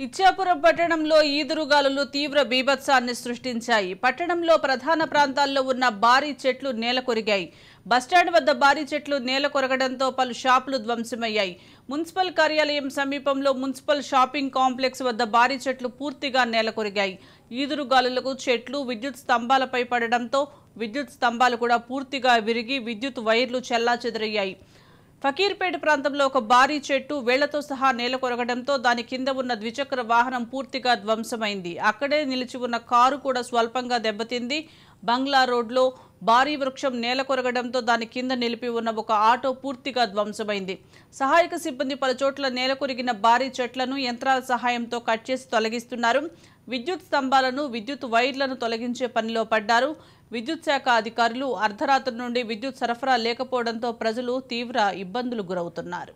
ఇచ్చాపురం పట్టణంలో ఈదురుగాలులు తీవ్ర బీభత్సాన్ని సృష్టించాయి. పట్టణంలో ప్రధాన ప్రాంతాల్లో ఉన్న భారీ చెట్లు నేలకొరిగాయి. బస్టాండ్ వద్ద భారీ చెట్లు నేలకొరగడంతో పలు షాపులు ధ్వంసమయ్యాయి. మున్సిపల్ కార్యాలయం సమీపంలో మున్సిపల్ షాపింగ్ కాంప్లెక్స్ వద్ద భారీ చెట్లు పూర్తిగా నేలకొరిగాయి. ఈదురుగాలులకు చెట్లు విద్యుత్ స్తంభాలపై పడడంతో విద్యుత్ స్తంభాలు కూడా పూర్తిగా విరిగి విద్యుత్ వైర్లు చెల్లాచెదరయ్యాయి. ఫకీర్పేట ప్రాంతంలో ఒక భారీ చెట్టు వేళ్లతో సహా నేలకొరగడంతో దాని కింద ఉన్న ద్విచక్ర వాహనం పూర్తిగా ధ్వంసమైంది. అక్కడే నిలిచి ఉన్న కారు కూడా స్వల్పంగా దెబ్బతింది. బంగ్లా రోడ్లో భారీ వృక్షం నేలకొరగడంతో దాని కింద నిలిపి ఉన్న ఒక ఆటో పూర్తిగా ధ్వంసమైంది. సహాయక సిబ్బంది పలుచోట్ల నేలకొరిగిన భారీ చెట్లను యంత్రాల సహాయంతో కట్ చేసి తొలగిస్తున్నారు. విద్యుత్ స్తంభాలను విద్యుత్ వైర్లను తొలగించే పనిలో పడ్డారు. విద్యుత్ శాఖ అధికారులు అర్ధరాత్రి నుండి విద్యుత్ సరఫరా లేకపోవడంతో ప్రజలు తీవ్ర ఇబ్బందులు గురవుతున్నారు.